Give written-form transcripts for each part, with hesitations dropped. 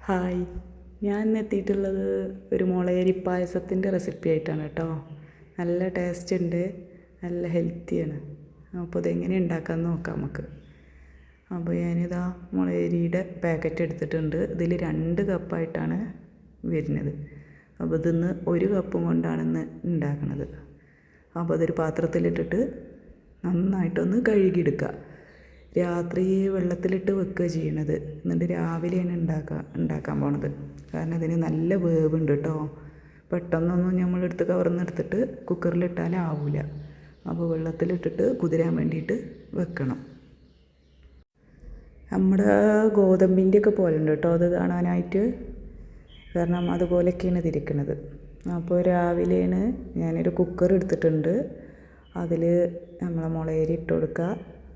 Hi, ഞാൻ ഇന്ന് എത്തിയിട്ടുള്ളത് ഒരു മുളയരി പായസത്തിൻ്റെ റെസിപ്പി ആയിട്ടാണ് കേട്ടോ. നല്ല ടേസ്റ്റ് ഉണ്ട്, നല്ല ഹെൽത്തിയാണ്. അപ്പോൾ ഇതെങ്ങനെ ഉണ്ടാക്കാമെന്ന് നോക്കാം നമുക്ക്. അപ്പോൾ ഞാനിതാ മുളയരിയുടെ പാക്കറ്റ് എടുത്തിട്ടുണ്ട്. ഇതിൽ 2 കപ്പായിട്ടാണ് വരുന്നത്. അപ്പോൾ ഇതിന്ന് 1 കപ്പും കൊണ്ടാണ് ഇന്ന് ഉണ്ടാക്കുന്നത്. അപ്പോൾ അതൊരു പാത്രത്തിലിട്ടിട്ട് നന്നായിട്ടൊന്ന് കഴുകിയെടുക്കുക. രാത്രി വെള്ളത്തിലിട്ട് വെക്കുക ചെയ്യണത്. എന്നിട്ട് രാവിലെയാണ് ഉണ്ടാക്കാൻ പോണത്. കാരണം ഇതിന് നല്ല വേവുണ്ട് കേട്ടോ. പെട്ടെന്നൊന്നും നമ്മളെടുത്ത് കവർന്നെടുത്തിട്ട് കുക്കറിലിട്ടാലാവില്ല. അപ്പോൾ വെള്ളത്തിലിട്ടിട്ട് കുതിരാൻ വേണ്ടിയിട്ട് വെക്കണം. നമ്മുടെ ഗോതമ്പിൻ്റെയൊക്കെ പോലെ ഉണ്ട് കേട്ടോ അത് കാണാനായിട്ട്. കാരണം അതുപോലെയൊക്കെയാണ് ഇതിരിക്കുന്നത്. അപ്പോൾ രാവിലെയാണ് ഞാനൊരു കുക്കർ എടുത്തിട്ടുണ്ട്. അതിൽ നമ്മളെ മുളയരി ഇട്ട് കൊടുക്കുക.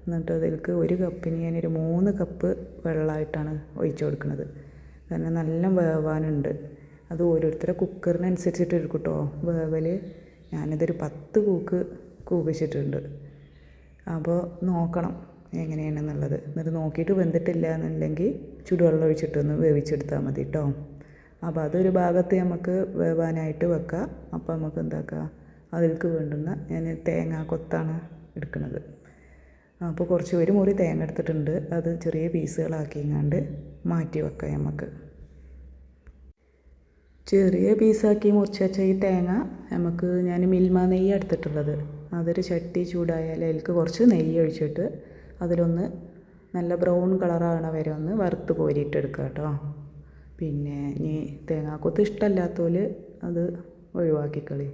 എന്നിട്ട് അതിലേക്ക് 1 കപ്പിന് ഞാനൊരു 3 കപ്പ് വെള്ളമായിട്ടാണ് ഒഴിച്ചു കൊടുക്കുന്നത്. കാരണം നല്ല വേവാനുണ്ട്. അത് ഓരോരുത്തരുടെ കുക്കറിനനുസരിച്ചിട്ട് എടുക്കും കേട്ടോ വേവൽ. ഞാനിതൊരു 10 കൂക്കിച്ചിട്ടുണ്ട്. അപ്പോൾ നോക്കണം എങ്ങനെയാണെന്നുള്ളത്. എന്നിട്ട് നോക്കിയിട്ട് വെന്തിട്ടില്ല എന്നുണ്ടെങ്കിൽ ചുടുവെള്ളം ഒഴിച്ചിട്ടൊന്ന് വേവിച്ചെടുത്താൽ മതി കേട്ടോ. അപ്പോൾ അതൊരു ഭാഗത്ത് നമുക്ക് വേവാനായിട്ട് വെക്കാം. അപ്പോൾ നമുക്ക് എന്താക്കാം, അതിലേക്ക് വേണ്ടുന്ന ഞാൻ തേങ്ങ കൊത്താണ് എടുക്കുന്നത്. അപ്പോൾ കുറച്ച് 1 മുറി തേങ്ങ എടുത്തിട്ടുണ്ട്. അത് ചെറിയ പീസുകളാക്കിങ്ങാണ്ട് മാറ്റി വെക്കാം നമുക്ക്. ചെറിയ പീസാക്കി മുറിച്ച് വെച്ച ഈ തേങ്ങ ഞാൻ മിൽമ നെയ്യ് എടുത്തിട്ടുള്ളത്. അതൊരു ചട്ടി ചൂടായാൽ അതിലേക്ക് കുറച്ച് നെയ്യ് ഒഴിച്ചിട്ട് അതിലൊന്ന് നല്ല ബ്രൗൺ കളറാകണ വരെ ഒന്ന് വറുത്ത് കോരിയിട്ടെടുക്കുക കേട്ടോ. പിന്നെ ഇനി തേങ്ങാക്കൊത്ത് ഇഷ്ടമല്ലാത്തവർ അത് ഒഴിവാക്കിക്കളി.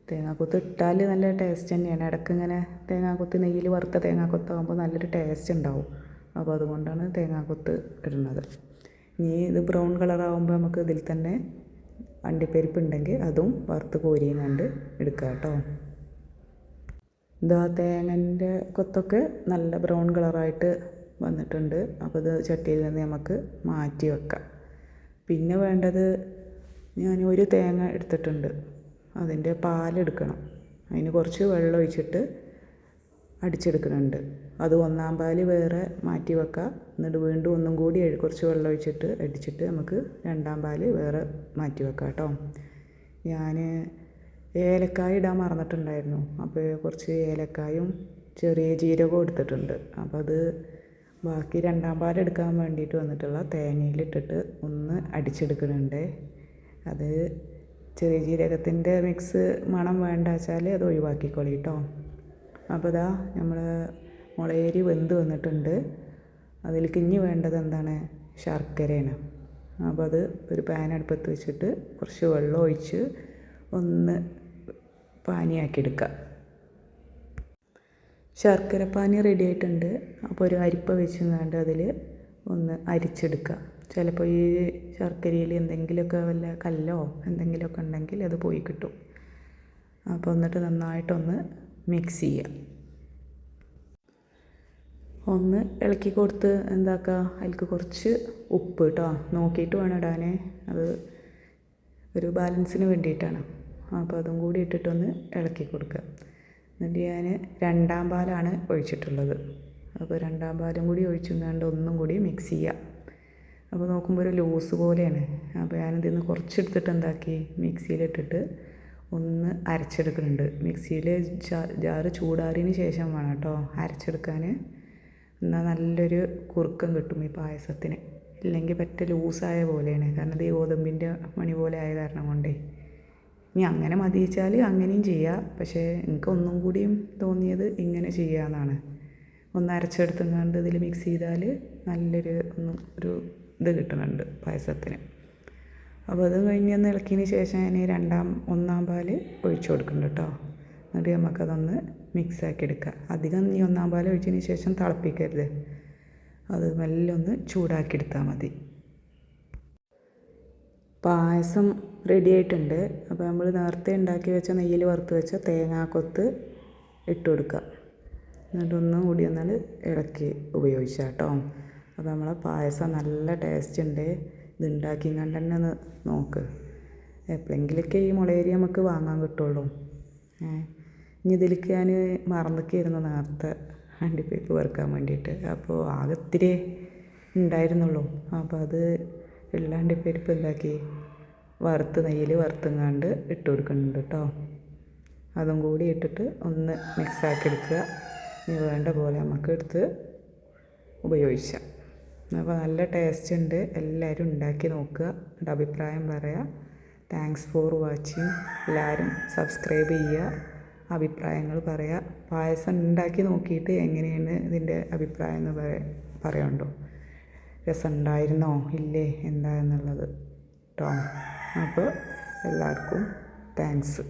തേങ്ങാക്കൊത്ത് ഇട്ടാൽ നല്ല ടേസ്റ്റ് തന്നെയാണ്. ഇടയ്ക്ക് ഇങ്ങനെ തേങ്ങാക്കൊത്ത് നെയ്യിൽ വറുത്ത തേങ്ങാക്കൊത്താകുമ്പോൾ നല്ലൊരു ടേസ്റ്റ് ഉണ്ടാവും. അപ്പോൾ അതുകൊണ്ടാണ് തേങ്ങാക്കൊത്ത് ഇടുന്നത്. ഇനി ഇത് ബ്രൗൺ കളറാകുമ്പോൾ നമുക്ക് ഇതിൽ തന്നെ അണ്ടിപ്പരിപ്പ് ഉണ്ടെങ്കിൽ അതും വറുത്ത് കോരിയും കണ്ട് എടുക്കുക കേട്ടോ. ഇതാ തേങ്ങൻ്റെ കൊത്തൊക്കെ നല്ല ബ്രൗൺ കളറായിട്ട് വന്നിട്ടുണ്ട്. അപ്പോൾ ഇത് ചട്ടിയിൽ നിന്ന് നമുക്ക് മാറ്റി വെക്കാം. പിന്നെ വേണ്ടത്, ഞാൻ 1 തേങ്ങ എടുത്തിട്ടുണ്ട്. അതിൻ്റെ പാലെടുക്കണം. അതിന് കുറച്ച് വെള്ളം ഒഴിച്ചിട്ട് അടിച്ചെടുക്കുന്നുണ്ട്. അത് 1-ാം പാൽ വേറെ മാറ്റി വെക്കാം. എന്നിട്ട് വീണ്ടും ഒന്നും കൂടി കുറച്ച് വെള്ളം ഒഴിച്ചിട്ട് അടിച്ചിട്ട് നമുക്ക് 2-ാം പാൽ വേറെ മാറ്റി വെക്കാം കേട്ടോ. ഞാൻ ഏലക്കായ ഇടാൻ മറന്നിട്ടുണ്ടായിരുന്നു. അപ്പോൾ കുറച്ച് ഏലക്കായും ചെറിയ ജീരകവും എടുത്തിട്ടുണ്ട്. അപ്പോൾ അത് ബാക്കി 2-ാം പാൽ എടുക്കാൻ വേണ്ടിയിട്ട് വന്നിട്ടുള്ള തേങ്ങയിലിട്ടിട്ട് ഒന്ന് അടിച്ചെടുക്കുന്നുണ്ട്. അത് ചെറിയ ജീരകത്തിൻ്റെ മിക്സ് മണം വേണ്ട വെച്ചാൽ അത് ഒഴിവാക്കിക്കോളി കേട്ടോ. അപ്പോൾ ഇതാ നമ്മൾ മുളയരി വെന്ത് വന്നിട്ടുണ്ട്. അതിലേക്ക് ഇനി വേണ്ടത് എന്താണ്, ശർക്കരയാണ്. അപ്പോൾ അത് ഒരു പാൻ അടുപ്പത്ത് വെച്ചിട്ട് കുറച്ച് വെള്ളം ഒഴിച്ച് ഒന്ന് പാനിയാക്കിയെടുക്കുക. ശർക്കര പാനി റെഡി ആയിട്ടുണ്ട്. അപ്പോൾ ഒരു അരിപ്പ വെച്ചുകൊണ്ട് അതിൽ ഒന്ന് അരിച്ചെടുക്കുക. ചിലപ്പോൾ ഈ ശർക്കരയിൽ എന്തെങ്കിലുമൊക്കെ വല്ല കല്ലോ എന്തെങ്കിലുമൊക്കെ ഉണ്ടെങ്കിൽ അത് പോയി കിട്ടും. അപ്പോൾ എന്നിട്ട് നന്നായിട്ടൊന്ന് മിക്സ് ചെയ്യുക. ഒന്ന് ഇളക്കി കൊടുത്ത് എന്താക്കുക, അതിലേക്ക് കുറച്ച് ഉപ്പ് കേട്ടോ നോക്കിയിട്ട് വേണം ഇടാൻ. അത് ഒരു ബാലൻസിന് വേണ്ടിയിട്ടാണ്. അപ്പോൾ അതും കൂടി ഇട്ടിട്ടൊന്ന് ഇളക്കി കൊടുക്കുക. എന്നിട്ട് ഞാൻ 2-ാം പാലാണ് ഒഴിച്ചിട്ടുള്ളത്. അപ്പോൾ 2-ാം പാലും കൂടി ഒഴിച്ചുകൊണ്ട് ഒന്നും കൂടി മിക്സ് ചെയ്യുക. അപ്പോൾ നോക്കുമ്പോൾ ഒരു ലൂസ് പോലെയാണ്. അപ്പോൾ ഞാനിതിന്ന് കുറച്ചെടുത്തിട്ട് എന്താക്കി, മിക്സിയിലിട്ടിട്ട് ഒന്ന് അരച്ചെടുക്കുന്നുണ്ട്. മിക്സിയിൽ ജാറ് ചൂടാറിയതിന് ശേഷം വേണം കേട്ടോ അരച്ചെടുക്കാൻ. എന്നാൽ നല്ലൊരു കുറുക്കം കിട്ടും ഈ പായസത്തിന്. ഇല്ലെങ്കിൽ പറ്റ ലൂസായ പോലെയാണ്. കാരണം ഇത് ഗോതമ്പിൻ്റെ മണി പോലെ ആയ കാരണം കൊണ്ടേ. ഇനി അങ്ങനെ മതിച്ചാൽ അങ്ങനെയും ചെയ്യാം. പക്ഷേ എനിക്ക് ഒന്നും കൂടിയും തോന്നിയത് ഇങ്ങനെ ചെയ്യാമെന്നാണ്. ഒന്ന് അരച്ചെടുത്തുകൊണ്ട് ഇതിൽ മിക്സ് ചെയ്താൽ നല്ലൊരു ഒരു ഇത് കിട്ടുന്നുണ്ട് പായസത്തിന്. അപ്പോൾ അത് കഴിഞ്ഞൊന്ന് ഇളക്കിയതിന് ശേഷം ഞാൻ 1-ാം പാൽ ഒഴിച്ചു കൊടുക്കുന്നുണ്ട് കേട്ടോ. എന്നിട്ട് നമുക്കതൊന്ന് മിക്സാക്കി എടുക്കുക. അധികം ഈ 1-ാം പാൽ ഒഴിച്ചതിന് ശേഷം തിളപ്പിക്കരുത്. അത് മെല്ലെ ഒന്ന് ചൂടാക്കിയെടുത്താൽ മതി. പായസം റെഡി ആയിട്ടുണ്ട്. അപ്പോൾ നമ്മൾ നേരത്തെ ഉണ്ടാക്കി വെച്ച നെയ്യിൽ വറുത്ത് വെച്ച തേങ്ങാക്കൊത്ത് ഇട്ട് കൊടുക്കുക. എന്നിട്ടൊന്നും കൂടി ഒന്നാൽ ഇളക്കി ഉപയോഗിച്ചാൽ കേട്ടോ. അപ്പോൾ നമ്മളെ പായസം നല്ല ടേസ്റ്റ് ഉണ്ട്. ഇത് ഉണ്ടാക്കി കണ്ട് തന്നെ ഒന്ന് നോക്ക്. എപ്പോഴെങ്കിലൊക്കെ ഈ മുളയരി നമുക്ക് വാങ്ങാൻ കിട്ടുള്ളൂ. ഇനി ഇതിലേക്ക് ഞാൻ മറന്നൊക്കെയായിരുന്നു നേരത്തെ അണ്ടിപ്പരിപ്പ് വറുക്കാൻ വേണ്ടിയിട്ട്. അപ്പോൾ ആകെ ഇത്തിരി ഉണ്ടായിരുന്നുള്ളൂ. അപ്പോൾ അത് ഉള്ള അണ്ടിപ്പരിപ്പ് എന്താക്കി വറുത്ത് നെയ്യിൽ വറുത്തുങ്ങാണ്ട് ഇട്ട് കൊടുക്കുന്നുണ്ട് കേട്ടോ. അതും കൂടി ഇട്ടിട്ട് ഒന്ന് മിക്സാക്കി എടുക്കുക. ഇനി വേണ്ട പോലെ നമുക്ക് എടുത്ത് ഉപയോഗിക്കാം. അപ്പോൾ നല്ല ടേസ്റ്റ് ഉണ്ട്. എല്ലാവരും ഉണ്ടാക്കി നോക്കുക, എൻ്റെ അഭിപ്രായം പറയുക. Thanks for watching. എല്ലാവരും സബ്സ്ക്രൈബ് ചെയ്യുക, അഭിപ്രായങ്ങൾ പറയുക. പായസം ഉണ്ടാക്കി നോക്കിയിട്ട് എങ്ങനെയാണ് ഇതിൻ്റെ അഭിപ്രായം എന്ന് പറയുന്നുണ്ടോ, രസമുണ്ടായിരുന്നോ ഇല്ലേ എന്താണെന്നുള്ളത് കേട്ടോ. അപ്പോൾ എല്ലാവർക്കും താങ്ക്സ്.